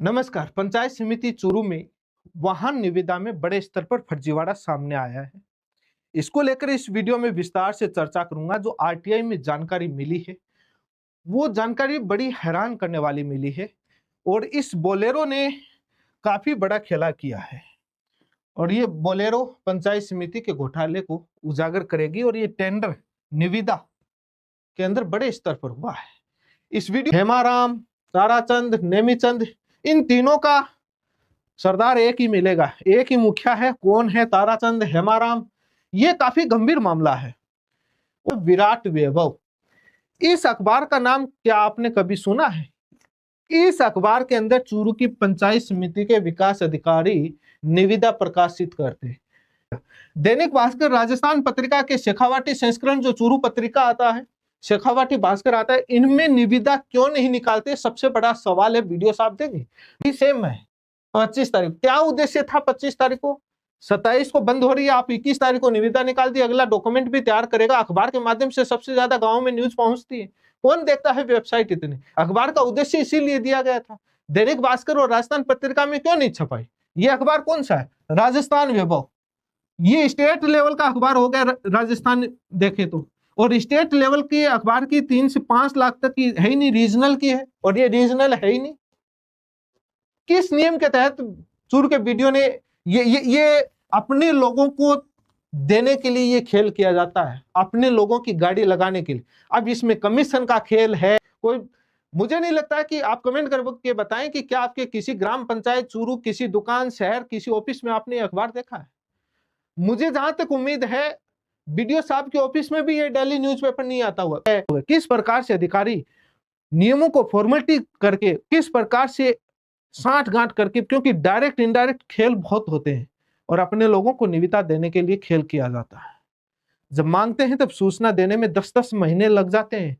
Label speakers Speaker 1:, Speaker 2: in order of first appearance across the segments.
Speaker 1: नमस्कार। पंचायत समिति चूरू में वाहन निविदा में बड़े स्तर पर फर्जीवाड़ा सामने आया है। इसको लेकर इस वीडियो में विस्तार से चर्चा करूंगा। जो आरटीआई में जानकारी मिली है वो जानकारी बड़ी हैरान करने वाली मिली है और इस बोलेरो ने काफी बड़ा खेला किया है और ये बोलेरो पंचायत समिति के घोटाले को उजागर करेगी और ये टेंडर निविदा के अंदर बड़े स्तर पर हुआ है। इस वीडियो हेमाराम, ताराचंद, नेमीचंद, इन तीनों का सरदार एक ही मिलेगा, एक ही मुखिया है। कौन है ताराचंद, हेमाराम? ये काफी गंभीर मामला है। और विराट वैभव, इस अखबार का नाम क्या आपने कभी सुना है? इस अखबार के अंदर चूरू की पंचायत समिति के विकास अधिकारी निविदा प्रकाशित करते हैं। दैनिक भास्कर, राजस्थान पत्रिका के शेखावाटी संस्करण, जो चूरू पत्रिका आता है, शेखावाटी भास्कर आता है, इनमें निविदा क्यों नहीं निकालते? सबसे बड़ा सवाल है। वीडियो साहब देंगे सेम है। 25 तारीख क्या उद्देश्य था? 25 तारीख को, 27 को बंद हो रही है, आप 21 तारीख को निविदा निकाल दी। अगला डॉक्यूमेंट भी तैयार करेगा। अखबार के माध्यम से सबसे ज्यादा गांव में न्यूज पहुंचती है। कौन देखता है वेबसाइट इतने? अखबार का उद्देश्य इसीलिए दिया गया था। दैनिक भास्कर और राजस्थान पत्रिका में क्यों नहीं छपाई? ये अखबार कौन सा है? राजस्थान वैभव। ये स्टेट लेवल का अखबार हो गया राजस्थान देखे तो। और स्टेट लेवल की अखबार की 3 से 5 लाख तक की है ही नहीं, रीजनल की है, और ये रीजनल है ही नहीं। किस नियम के तहत चूरू के वीडियो ने ये अपने लोगों को देने के लिए ये खेल किया जाता है, अपने लोगों की गाड़ी लगाने के लिए। अब इसमें कमीशन का खेल है। कोई, मुझे नहीं लगता कि आप कमेंट करके बताएं कि क्या आपके किसी ग्राम पंचायत चूरू, किसी दुकान, शहर, किसी ऑफिस में आपने अखबार देखा है? मुझे जहां तक उम्मीद है वीडियो साहब के ऑफिस में भी ये डेली न्यूज़पेपर नहीं आता हुआ। किस प्रकार से अधिकारी नियमों को फॉर्मेलिटी करके, किस प्रकार से साठ गांठ करके, क्योंकि डायरेक्ट इनडायरेक्ट खेल बहुत होते हैं और अपने लोगों को निविदा देने के लिए खेल किया जाता है। जब मांगते हैं तब सूचना देने में 10-10 महीने लग जाते हैं।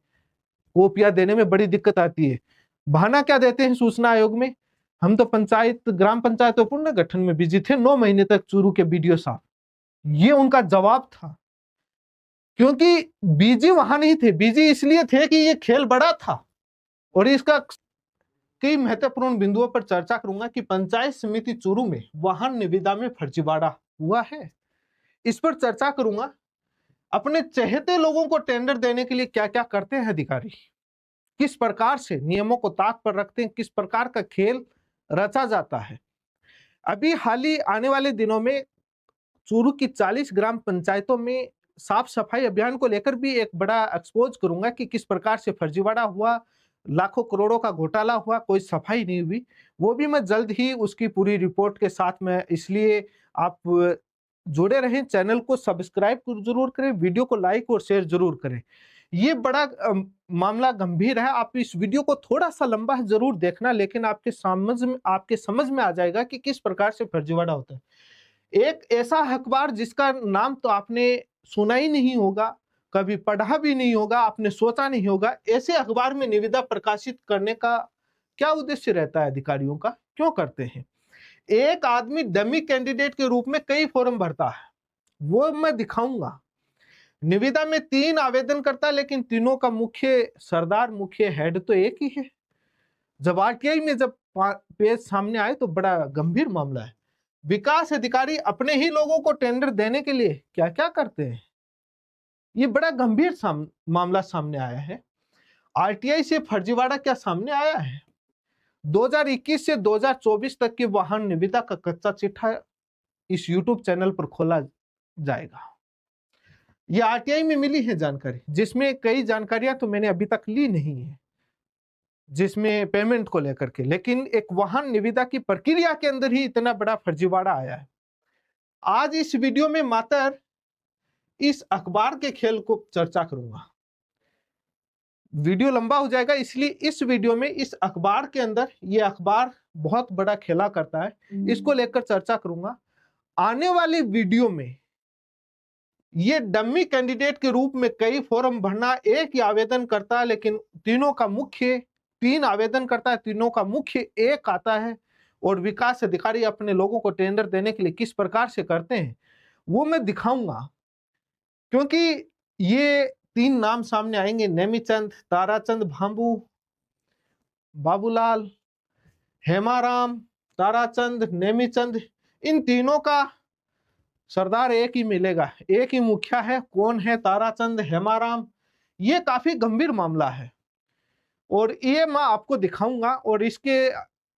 Speaker 1: कॉपियां देने में बड़ी दिक्कत आती है। बहाना क्या देते हैं सूचना आयोग में? हम तो पंचायत, ग्राम पंचायतों पुनर्गठन में बिजी थे 9 महीने तक। चूरू के बीडीओ साहब, ये उनका जवाब था। क्योंकि बीजी वहां नहीं थे, बीजी इसलिए थे कि ये खेल बड़ा था। और इसका कई महत्वपूर्ण बिंदुओं पर चर्चा करूंगा कि पंचायत समिति चूरू में वाहन निविदा में फर्जीवाड़ा हुआ है। इस पर चर्चा करूंगा। अपने चहेते लोगों को टेंडर देने के लिए क्या क्या करते हैं अधिकारी, किस प्रकार से नियमों को ताक पर रखते हैं, किस प्रकार का खेल रचा जाता है। अभी हाल ही आने वाले दिनों में चूरू की 40 ग्राम पंचायतों में साफ सफाई अभियान को लेकर भी एक बड़ा एक्सपोज करूंगा कि किस प्रकार से फर्जीवाड़ा हुआ, लाखों करोड़ों का घोटाला हुआ, कोई सफाई नहीं हुई। वो भी मैं जल्द ही उसकी पूरी रिपोर्ट के साथ में, इसलिए आप जुड़े रहें। चैनल को सब्सक्राइब जरूर करें, वीडियो को लाइक और शेयर जरूर करें। ये बड़ा मामला गंभीर है। आप इस वीडियो को थोड़ा सा लंबा जरूर देखना, लेकिन आपके समझ में आ जाएगा कि किस प्रकार से फर्जीवाड़ा होता है। एक ऐसा अखबार जिसका नाम तो आपने सुना ही नहीं होगा, कभी पढ़ा भी नहीं होगा, आपने सोचा नहीं होगा, ऐसे अखबार में निविदा प्रकाशित करने का क्या उद्देश्य रहता है अधिकारियों का? क्यों करते हैं? एक आदमी डमी कैंडिडेट के रूप में कई फॉर्म भरता है, वो मैं दिखाऊंगा। निविदा में 3 आवेदन करता है, लेकिन तीनों का मुख्य सरदार, मुख्य हेड तो एक ही है। जब आरटीआई में जब पेज सामने आए तो बड़ा गंभीर मामला है। विकास अधिकारी अपने ही लोगों को टेंडर देने के लिए क्या क्या करते हैं, ये बड़ा गंभीर मामला सामने आया है। आरटीआई से फर्जीवाड़ा क्या सामने आया है? 2021 से 2024 तक की वाहन निविदा का कच्चा चिट्ठा इस यूट्यूब चैनल पर खोला जाएगा। ये आरटीआई में मिली है जानकारी, जिसमें कई जानकारियां तो मैंने अभी तक ली नहीं है, जिसमें पेमेंट को लेकर के, लेकिन एक वाहन निविदा की प्रक्रिया के अंदर ही इतना बड़ा फर्जीवाड़ा आया है। आज इस वीडियो में मात्र इस अखबार के खेल को चर्चा करूंगा। वीडियो लंबा हो जाएगा, इसलिए इस वीडियो में इस अखबार के अंदर, ये अखबार बहुत बड़ा खेला करता है, इसको लेकर चर्चा करूंगा। आने वाली वीडियो में ये डमी कैंडिडेट के रूप में कई फॉर्म भरना, एक ही आवेदन करता है, लेकिन तीनों का मुख्य, 3 आवेदन करता है, तीनों का मुख्य एक आता है। और विकास अधिकारी अपने लोगों को टेंडर देने के लिए किस प्रकार से करते हैं वो मैं दिखाऊंगा। क्योंकि ये 3 नाम सामने आएंगे, नेमीचंद, ताराचंद भांबू, बाबूलाल, हेमाराम, ताराचंद, नेमीचंद, इन तीनों का सरदार एक ही मिलेगा, एक ही मुखिया है। कौन है ताराचंद, हेमाराम? ये काफी गंभीर मामला है और ये मैं आपको दिखाऊंगा और इसके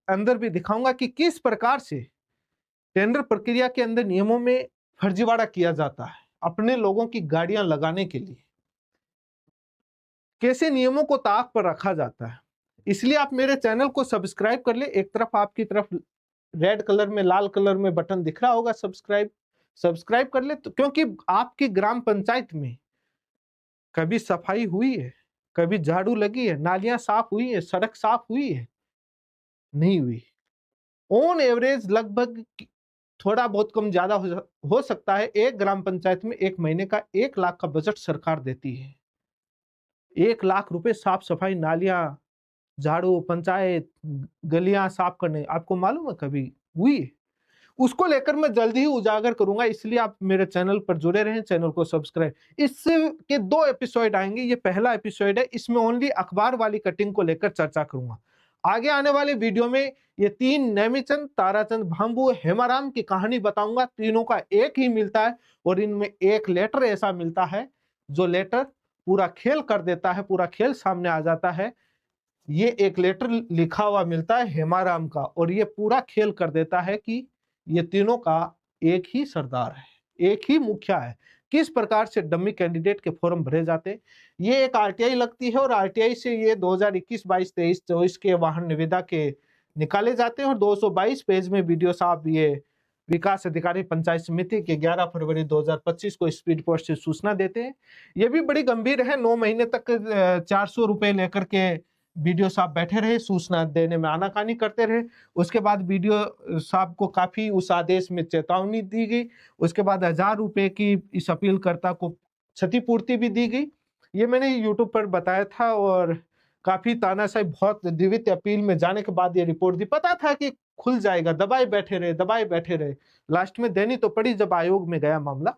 Speaker 1: अंदर भी दिखाऊंगा कि किस प्रकार से टेंडर प्रक्रिया के अंदर नियमों में फर्जीवाड़ा किया जाता है अपने लोगों की गाड़ियां लगाने के लिए, कैसे नियमों को ताक पर रखा जाता है। इसलिए आप मेरे चैनल को सब्सक्राइब कर ले। एक तरफ आपकी तरफ रेड कलर में, लाल कलर में बटन दिख रहा होगा सब्सक्राइब कर ले, तो क्योंकि आपकी ग्राम पंचायत में कभी सफाई हुई है, कभी झाड़ू लगी है, नालियां साफ हुई है, सड़क साफ हुई है? नहीं हुई। ऑन एवरेज लगभग थोड़ा बहुत कम ज्यादा हो सकता है, एक ग्राम पंचायत में एक महीने का 1 लाख का बजट सरकार देती है। 1 लाख रुपए साफ सफाई, नालियां, झाड़ू, पंचायत, गलियां साफ करने, आपको मालूम है कभी हुई है? उसको लेकर मैं जल्दी ही उजागर करूंगा, इसलिए आप मेरे चैनल पर जुड़े रहें, चैनल को सब्सक्राइब। इससे के 2 एपिसोड आएंगे, ये पहला एपिसोड है, इसमें ओनली अखबार वाली कटिंग को लेकर चर्चा करूंगा। आगे आने वाले वीडियो में ये 3 नेमीचंद, ताराचंद, भांबू, हेमाराम की कहानी बताऊंगा। तीनों का एक ही मिलता है और इनमें एक लेटर ऐसा मिलता है जो लेटर पूरा खेल कर देता है, पूरा खेल सामने आ जाता है। ये एक लेटर लिखा हुआ मिलता है हेमाराम का और ये पूरा खेल कर देता है कि ये तीनों का एक ही सरदार है, एक ही मुखिया है। किस प्रकार से डमी कैंडिडेट के फॉर्म भरे जाते हैं, ये एक आरटीआई लगती है और आरटीआई से ये 2021, 22, 23, 24 के वाहन निविदा के निकाले जाते हैं और 222 पेज में वीडियो साहब ये विकास अधिकारी पंचायत समिति के 11 फरवरी 2025 को स्पीड पोस्ट से सूचना देते हैं। ये भी बड़ी गंभीर है। 9 महीने तक 400 रुपए लेकर के वीडियो साहब बैठे रहे, सूचना देने में आनाकानी करते रहे। उसके बाद वीडियो साहब को काफी उस आदेश में चेतावनी दी गई। उसके बाद 1000 रुपए की इस अपीलकर्ता को क्षतिपूर्ति भी दी गई। ये मैंने यूट्यूब पर बताया था और काफी तानाशाही, बहुत द्वितीय अपील में जाने के बाद ये रिपोर्ट दी। पता था कि खुल जाएगा, दबाए बैठे रहे, लास्ट में देनी तो पड़ी जब आयोग में गया मामला।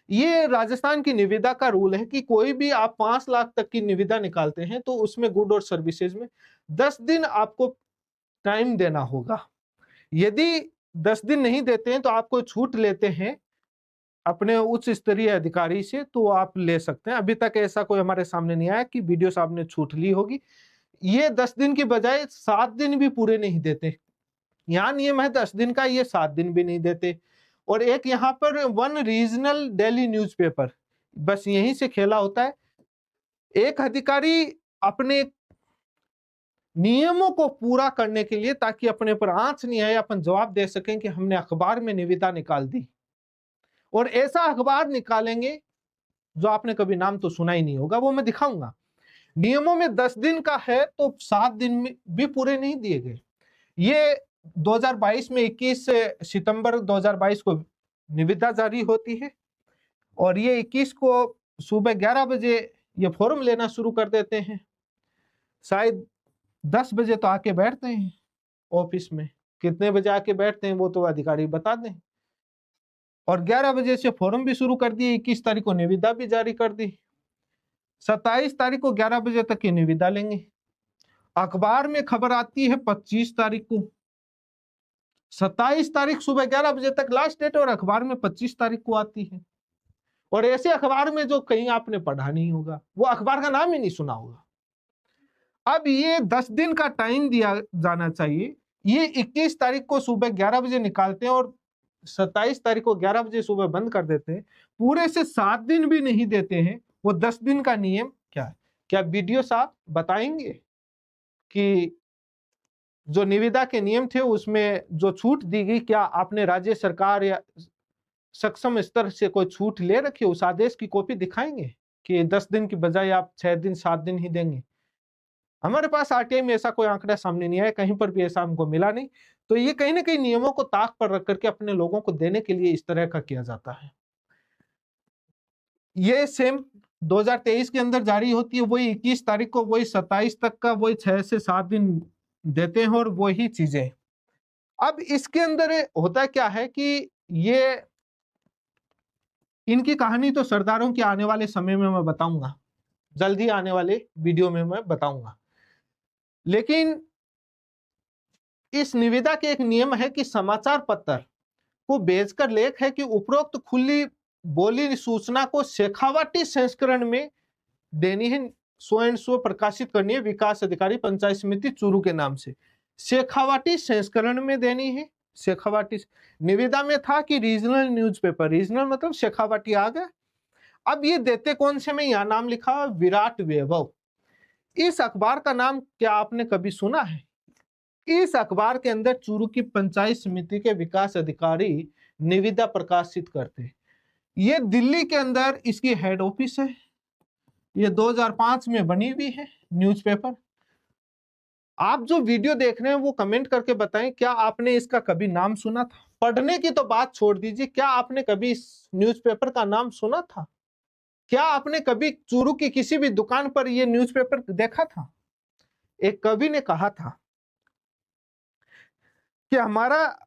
Speaker 1: ये राजस्थान की निविदा का रूल है कि कोई भी आप 5 लाख तक की निविदा निकालते हैं तो उसमें गुड और सर्विसेज में 10 दिन आपको टाइम देना होगा। यदि 10 दिन नहीं देते हैं तो आपको छूट लेते हैं अपने उच्च स्तरीय अधिकारी से, तो आप ले सकते हैं। अभी तक ऐसा कोई हमारे सामने नहीं आया कि वीडियो साहब ने छूट ली होगी। ये 10 दिन की बजाय 7 दिन भी पूरे नहीं देते। यहाँ नियम है 10 दिन का, ये 7 दिन भी नहीं देते। और एक यहाँ पर वन रीजनल डेली न्यूज़पेपर, बस यहीं से खेला होता है। एक अधिकारी अपने नियमों को पूरा करने के लिए, ताकि अपने पर आंच नहीं आए, अपन जवाब दे सकें कि हमने अखबार में निविदा निकाल दी, और ऐसा अखबार निकालेंगे जो आपने कभी नाम तो सुना ही नहीं होगा, वो मैं दिखाऊंगा। नियमों में 10 दिन का है तो 7 दिन में भी पूरे नहीं दिए गए। ये 2022 में 21 सितंबर 2022 को निविदा जारी होती है और ये 21 को सुबह 11 बजे ये फॉर्म लेना शुरू कर देते हैं। शायद 10 बजे तो आके बैठते हैं ऑफिस में, कितने बजे आके बैठते हैं वो तो अधिकारी बता दें। और 11 बजे से फॉर्म भी शुरू कर दिए, 21 तारीख को निविदा भी जारी कर दी। 27 तारीख को 11 बजे तक ये निविदा लेंगे। अखबार में खबर आती है 25 तारीख को। 27 तारीख सुबह 11 बजे तक लास्ट डेट और अखबार में 25 तारीख को आती है। और ऐसे अखबार में जो कहीं आपने पढ़ा नहीं होगा, वो अखबार का नाम ही नहीं सुना होगा। अब ये 10 दिन का टाइम दिया जाना चाहिए। ये 21 तारीख को सुबह 11 बजे निकालते हैं और 27 तारीख को 11 बजे सुबह बंद कर देते हैं। पूरे से 7 दिन भी नहीं देते हैं। वो 10 दिन का नियम क्या है? क्या वीडियो साहब बताएंगे कि जो निविदा के नियम थे उसमें जो छूट दी गई, क्या आपने राज्य सरकार या सक्षम स्तर से कोई छूट ले रखी है? उस आदेश की कॉपी दिखाएंगे कि 10 दिन की बजाय आप 6 दिन 7 दिन ही देंगे? हमारे पास आरटीआई में ऐसा कोई आंकड़ा सामने नहीं आया, कहीं पर भी ऐसा हमको मिला नहीं। तो ये कहीं ना कहीं नियमों को ताक पर रख करके अपने लोगों को देने के लिए इस तरह का किया जाता है। ये सेम 2023 के अंदर जारी होती है, वही 21 तारीख को, वही 27 तक का, वही 6 से 7 दिन देते हैं और वही चीजें। अब इसके अंदर होता क्या है कि ये इनकी कहानी तो सरदारों की आने वाले समय में मैं बताऊंगा, जल्दी आने वाले वीडियो में मैं बताऊंगा। लेकिन इस निविदा के एक नियम है कि समाचार पत्र को भेजकर लेख है कि उपरोक्त खुली बोली सूचना को शेखावाटी संस्करण में देनी है, सो एंड सो प्रकाशित करनी है विकास अधिकारी पंचायत समिति चूरू के नाम से। शेखावाटी संस्करण में देनी है। शेखावाटी निविदा में था कि रीजनल न्यूज़पेपर, रीजनल मतलब शेखावाटी आ गया। अब ये देते कौन से में, यहां नाम लिखा है विराट वैभव। इस अखबार का नाम क्या आपने कभी सुना है? इस अखबार के अंदर चूरू की पंचायत समिति के विकास अधिकारी निविदा प्रकाशित करते हैं। ये दिल्ली के अंदर इसकी हेड ऑफिस है। ये 2005 में बनी हुई है न्यूज़पेपर। आप जो वीडियो देख रहे हैं वो कमेंट करके बताएं, क्या आपने इसका कभी नाम सुना था? पढ़ने की तो बात छोड़ दीजिए, क्या आपने कभी इस न्यूज़पेपर का नाम सुना था? क्या आपने कभी चूरू की किसी भी दुकान पर ये न्यूज़पेपर देखा था? एक कवि ने कहा था कि हमारा,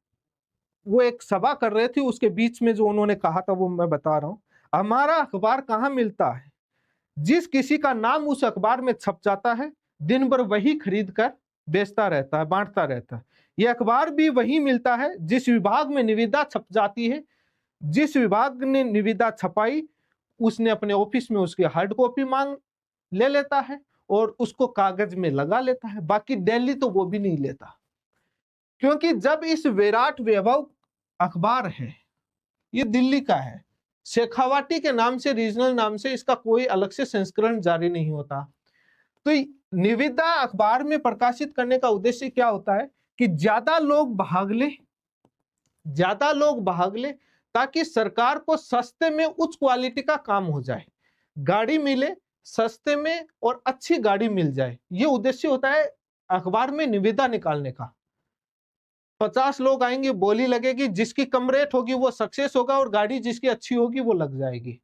Speaker 1: वो एक सभा कर रहे थे, उसके बीच में जो उन्होंने कहा था वो मैं बता रहा हूं। हमारा अखबार कहाँ मिलता है? जिस किसी का नाम उस अखबार में छप जाता है, दिन भर वही खरीद कर बेचता रहता है, बांटता रहता है। यह अखबार भी वही मिलता है जिस विभाग में निविदा छप जाती है। जिस विभाग ने निविदा छपाई, उसने अपने ऑफिस में उसकी हार्ड कॉपी मांग ले लेता है और उसको कागज में लगा लेता है। बाकी दिल्ली तो वो भी नहीं लेता, क्योंकि जब इस विराट वैभव अखबार है, ये दिल्ली का है, शेखावाटी के नाम से, रीजनल नाम से इसका कोई अलग से संस्करण जारी नहीं होता। तो निविदा अखबार में प्रकाशित करने का उद्देश्य क्या होता है कि ज्यादा लोग भाग ले, ज्यादा लोग भाग ले, ताकि सरकार को सस्ते में उच्च क्वालिटी का काम हो जाए, गाड़ी मिले सस्ते में और अच्छी गाड़ी मिल जाए। ये उद्देश्य होता है अखबार में निविदा निकालने का। 50 लोग आएंगे, बोली लगेगी, जिसकी कम रेट होगी वो सक्सेस होगा और गाड़ी जिसकी अच्छी होगी वो लग जाएगी।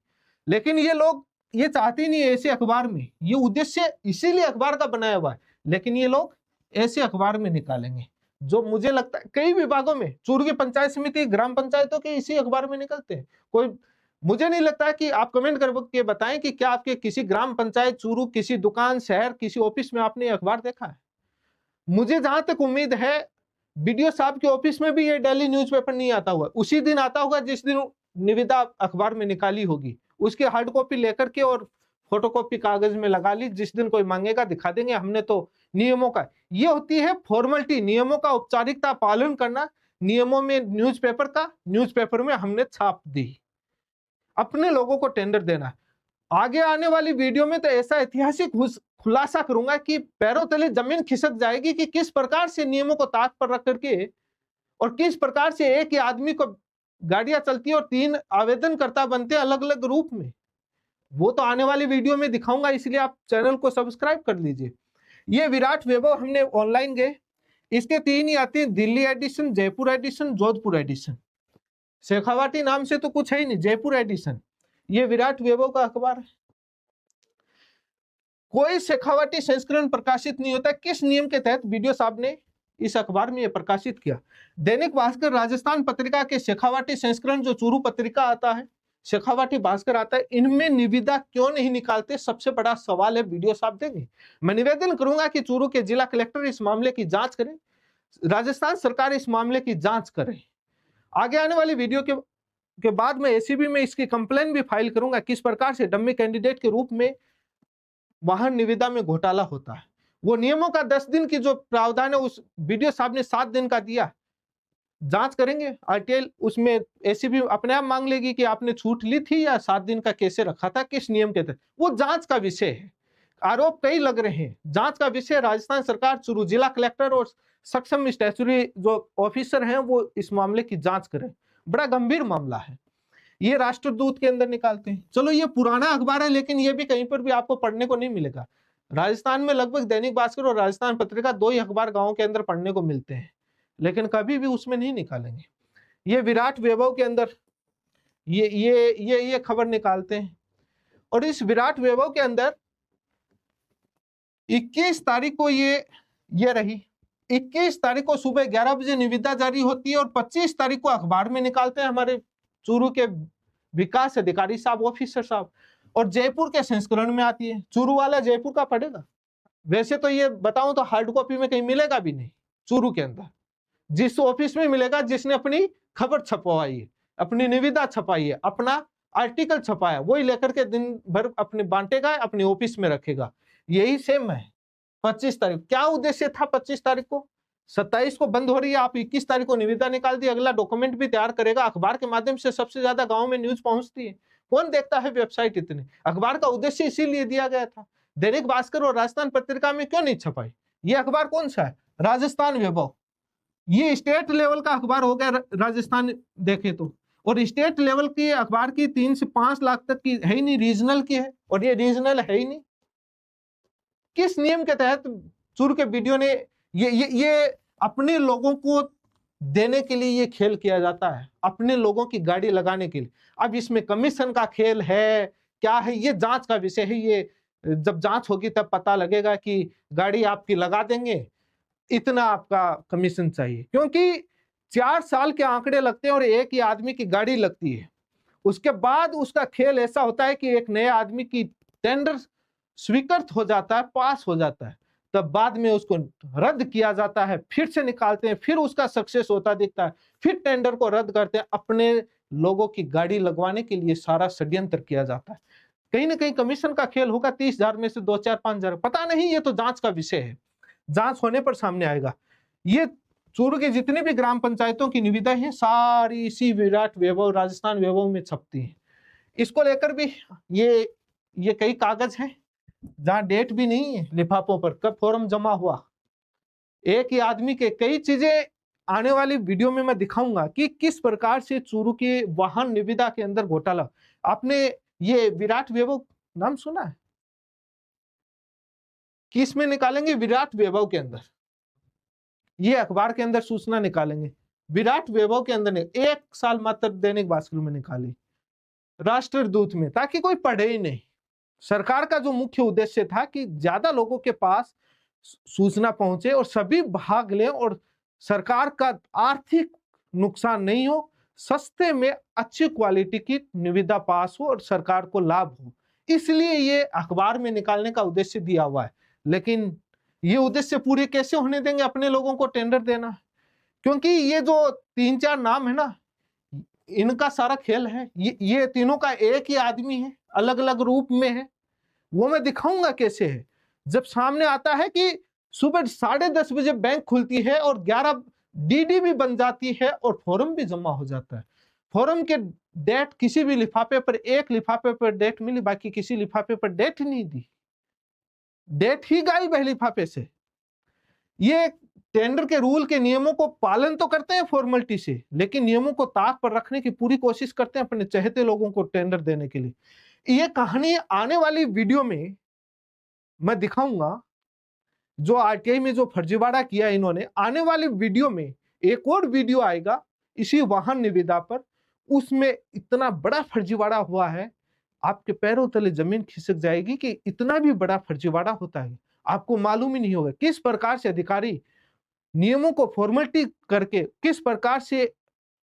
Speaker 1: लेकिन ये लोग ये चाहते नहीं है ऐसे अखबार में, ये उद्देश्य इसीलिए अखबार का बनाया हुआ है, लेकिन ये लोग ऐसे अखबार में निकालेंगे। जो मुझे लगता है कई विभागों में, चूरू की पंचायत समिति, ग्राम पंचायतों के इसी अखबार में निकलते हैं। कोई, मुझे नहीं लगता कि आप कमेंट करके बताएं कि क्या आपके किसी ग्राम पंचायत चूरू, किसी दुकान, शहर, किसी ऑफिस में आपने अखबार देखा है? मुझे जहां तक उम्मीद है बीडीओ साहब के ऑफिस में भी ये डेली न्यूज़पेपर नहीं आता हुआ, उसी दिन आता होगा जिस दिन निविदा अखबार में निकाली होगी, उसके हार्ड कॉपी लेकर के और फोटोकॉपी कागज में लगा ली, जिस दिन कोई मांगेगा दिखा देंगे हमने तो नियमों का। ये होती है फॉर्मेलिटी, नियमों का औपचारिकता पालन करना, नियमों में न्यूज़पेपर का, न्यूज़पेपर में हमने छाप दी, अपने लोगों को टेंडर देना। आगे आने वाली वीडियो में तो ऐसा ऐतिहासिक खुलासा करूंगा कि पैरों तले जमीन खिसक जाएगी कि किस प्रकार से नियमों को ताक पर रख करके और किस प्रकार से एक ही आदमी को गाड़ियां चलती है और 3 आवेदनकर्ता बनते हैं अलग अलग रूप में। वो तो आने वाली वीडियो में दिखाऊंगा, इसलिए आप चैनल को सब्सक्राइब कर लीजिए। ये विराट वैभव हमने ऑनलाइन गए, इसके 3 ही आते हैं, Delhi edition, Jaipur edition, Jodhpur edition. Shekhawati नाम से तो कुछ है ही नहीं, जयपुर एडिशन। ये विराट वैभव का अखबार है। कोई शेखावाटी संस्करण प्रकाशित नहीं होता। किस नियम के तहत बीडीओ साहब ने इस अखबार में यह प्रकाशित किया? दैनिक भास्कर, राजस्थान पत्रिका के शेखावाटी संस्करण, जो चूरू पत्रिका आता है, शेखावाटी भास्कर आता है, इनमें निविदा क्यों नहीं निकालते? सबसे बड़ा सवाल है, वीडियो साहब देंगे। मैं निवेदन करूंगा कि चूरू के जिला कलेक्टर इस मामले की जांच करें, राजस्थान सरकार इस मामले की जांच करे। आगे आने वाली वीडियो के बाद में एसीबी में इसकी कंप्लेन भी फाइल करूंगा, किस प्रकार से डम्मी कैंडिडेट के रूप में वाहन निविदा में घोटाला होता है। वो नियमों का 10 दिन की जो प्रावधान है, उस वीडियो साहब ने 7 दिन का दिया। जांच करेंगे आरटीआई, उसमें एसीबी अपने आप मांग लेगी कि आपने छूट ली थी या 7 दिन का कैसे रखा था, किस नियम के तहत। वो जांच का विषय है। आरोप कई लग रहे हैं, जांच का विषय राजस्थान सरकार, चूरू जिला कलेक्टर और सक्षम स्टैट्यूटरी जो ऑफिसर हैं वो इस मामले की जांच करें। बड़ा गंभीर मामला है। ये राष्ट्रदूत के अंदर निकालते हैं। चलो ये पुराना अखबार है, लेकिन ये भी कहीं पर भी आपको पढ़ने को नहीं मिलेगा। राजस्थान में लगभग दैनिक भास्कर और राजस्थान पत्रिका 2 ही अखबार गांव के अंदर पढ़ने को मिलते हैं, लेकिन कभी भी उसमें नहीं निकालेंगे। ये विराट वैभव के अंदर ये खबर निकालते हैं। और इस विराट वैभव के अंदर 21 तारीख को ये रही, 21 तारीख को सुबह 11 बजे निविदा जारी होती है और 25 तारीख को अखबार में निकालते हैं हमारे चूरू के विकास अधिकारी साहब, ऑफिसर साहब, और जयपुर के संस्करण में आती है। चूरू वाला जयपुर का पढ़ेगा। वैसे तो ये बताऊं तो हार्ड कॉपी में कहीं मिलेगा भी नहीं चूरू के अंदर, जिस ऑफिस में मिलेगा जिसने अपनी खबर छपवाई है, अपनी निविदा छपाई है, अपना आर्टिकल छपाया, वही लेकर के दिन भर अपने बांटेगा, अपने ऑफिस में रखेगा। यही सेम है 25 तारीख। क्या उद्देश्य था 25 तारीख को? 27 को बंद हो रही है, आप 21 तारीख को निविदा निकाल दी, अगला डॉक्यूमेंट भी तैयार करेगा। अखबार के माध्यम से सबसे ज्यादा गांव में न्यूज पहुंचती है, कौन देखता है वेबसाइट इतनी? अखबार का उद्देश्य इसीलिए दिया गया था। दैनिक भास्कर और राजस्थान पत्रिका में क्यों नहीं छपाई? ये अखबार कौन सा है? राजस्थान वैभव। ये स्टेट लेवल का अखबार हो गया राजस्थान देखे तो, और स्टेट लेवल की अखबार की 3 से 5 लाख तक की है ही नहीं, रीजनल की है, और ये रीजनल है ही नहीं। किस नियम के तहत चूरू के वीडियो ने ये अपने लोगों को देने के लिए ये खेल किया जाता है, अपने लोगों की गाड़ी लगाने के लिए। अब इसमें कमीशन का खेल है, क्या है, ये जांच का विषय है। ये जब जांच होगी तब पता लगेगा कि गाड़ी आपकी लगा देंगे, इतना आपका कमीशन चाहिए, क्योंकि 4 साल के आंकड़े लगते हैं और एक ही आदमी की गाड़ी लगती है। उसके बाद उसका खेल ऐसा होता है कि एक नए आदमी की टेंडर स्वीकृत हो जाता है, पास हो जाता है, तब बाद में उसको रद्द किया जाता है, फिर से निकालते हैं, फिर उसका सक्सेस होता दिखता है, फिर टेंडर को रद्द करते हैं। अपने लोगों की गाड़ी लगवाने के लिए सारा षड्यंत्र किया जाता है। कहीं ना कहीं कमीशन का खेल होगा, 30,000 में से 2, 4, 5,000, पता नहीं, ये तो जांच का विषय है, जांच होने पर सामने आएगा। ये चूरू की जितनी भी ग्राम पंचायतों की निविदा है, सारी इसी विराट वैभव, राजस्थान वैभव में छपती है। इसको लेकर भी ये कई कागज हैं जहां डेट भी नहीं है लिफाफों पर, कब फॉर्म जमा हुआ। एक ही आदमी के कई चीजें आने वाली वीडियो में मैं दिखाऊंगा कि किस प्रकार से चूरू के वाहन निविदा के अंदर घोटाला। आपने ये विराट वैभव नाम सुना है? किस में निकालेंगे? विराट वैभव के अंदर, ये अखबार के अंदर सूचना निकालेंगे। विराट वैभव के अंदर 1 साल मात्र दैनिक भास्कर में निकाली, राष्ट्रदूत में, ताकि कोई पढ़े ही नहीं। सरकार का जो मुख्य उद्देश्य था कि ज्यादा लोगों के पास सूचना पहुंचे और सभी भाग लें और सरकार का आर्थिक नुकसान नहीं हो, सस्ते में अच्छी क्वालिटी की निविदा पास हो और सरकार को लाभ हो, इसलिए ये अखबार में निकालने का उद्देश्य दिया हुआ है। लेकिन ये उद्देश्य पूरे कैसे होने देंगे? अपने लोगों को टेंडर देना, क्योंकि ये जो 3-4 नाम है ना, इनका सारा खेल है। ये तीनों का एक ही आदमी है, अलग अलग रूप में है, वो मैं दिखाऊंगा कैसे है। जब सामने आता है कि सुबह 10:30 बजे बैंक खुलती है और 11 डीडी भी बन जाती है और फॉर्म भी जमा हो जाता है। फॉर्म के डेट किसी भी लिफाफे पर, एक लिफाफे पर डेट मिली, बाकी किसी लिफाफे पर डेट नहीं दी, डेट ही गायब है लिफाफे से। ये टेंडर के रूल के नियमों को पालन तो करते हैं फॉर्मेलिटी से, लेकिन नियमों को ताक पर रखने की पूरी कोशिश करते हैं अपने चहेते लोगों को टेंडर देने के लिए। ये कहानी आने वाली वीडियो में मैं दिखाऊंगा, जो आरटीआई में जो फर्जीवाड़ा किया इन्होंने। आने वाली वीडियो में एक और वीडियो आएगा इसी वाहन निविदा पर, उसमें इतना बड़ा फर्जीवाड़ा हुआ है, आपके पैरों तले जमीन खिसक जाएगी कि इतना भी बड़ा फर्जीवाड़ा होता है, आपको मालूम ही नहीं होगा। किस प्रकार से अधिकारी नियमों को फॉर्मेलिटी करके, किस प्रकार से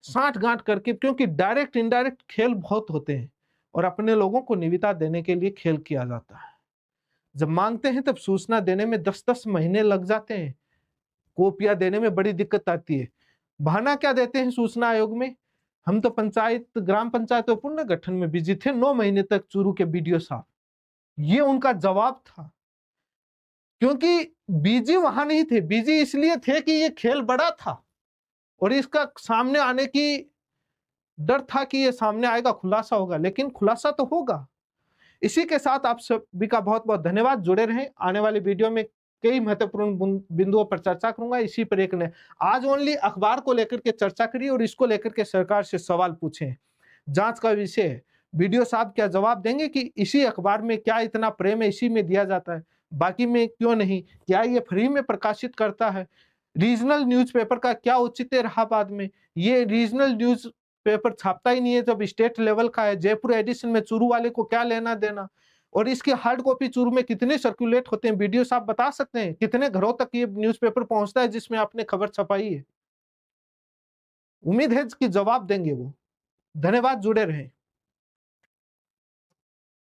Speaker 1: साठ गांठ करके, क्योंकि डायरेक्ट इनडायरेक्ट खेल बहुत होते हैं और अपने लोगों को निविदा देने के लिए खेल किया जाता है। जब मांगते हैं तब सूचना देने में 10-10 महीने लग जाते हैं, कॉपियां देने में बड़ी दिक्कत आती है। बहाना क्या देते हैं सूचना आयोग में? हम तो पंचायत, ग्राम पंचायत पुनर्गठन में बिजी थे, 9 महीने तक चूरू के बीडीओ साहब। ये उनका जवाब था, क्योंकि बिजी वहां नहीं थे, बिजी इसलिए थे कि ये खेल बड़ा था और इसका सामने आने की डर था कि ये सामने आएगा, खुलासा होगा, लेकिन खुलासा तो होगा। इसी के साथ आप सभी का बहुत बहुत धन्यवाद। जुड़े रहें, आने वाली वीडियो में कई महत्वपूर्ण बिंदुओं पर चर्चा करूंगा। इसी पर एक ने आज ओनली अखबार को लेकर के चर्चा करी और इसको लेकर के सरकार से सवाल पूछे, जांच का विषय है। वीडियो साहब क्या जवाब देंगे कि इसी अखबार में क्या इतना प्रेम है, इसी में दिया जाता है, बाकी में क्यों नहीं? क्या ये फ्री में प्रकाशित करता है? रीजनल न्यूज़पेपर का क्या औचित्य रहा? बाद में ये रीजनल न्यूज पेपर छापता ही नहीं है जब स्टेट लेवल का है। जयपुर एडिशन में चूरू वाले को क्या लेना देना? और इसकी हार्ड कॉपी चूरू में कितने सर्कुलेट होते हैं? वीडियो साहब बता सकते हैं कितने घरों तक ये न्यूज़पेपर पहुंचता है जिसमें आपने खबर छपाई है? उम्मीद है कि जवाब देंगे वो। धन्यवाद, जुड़े रहें।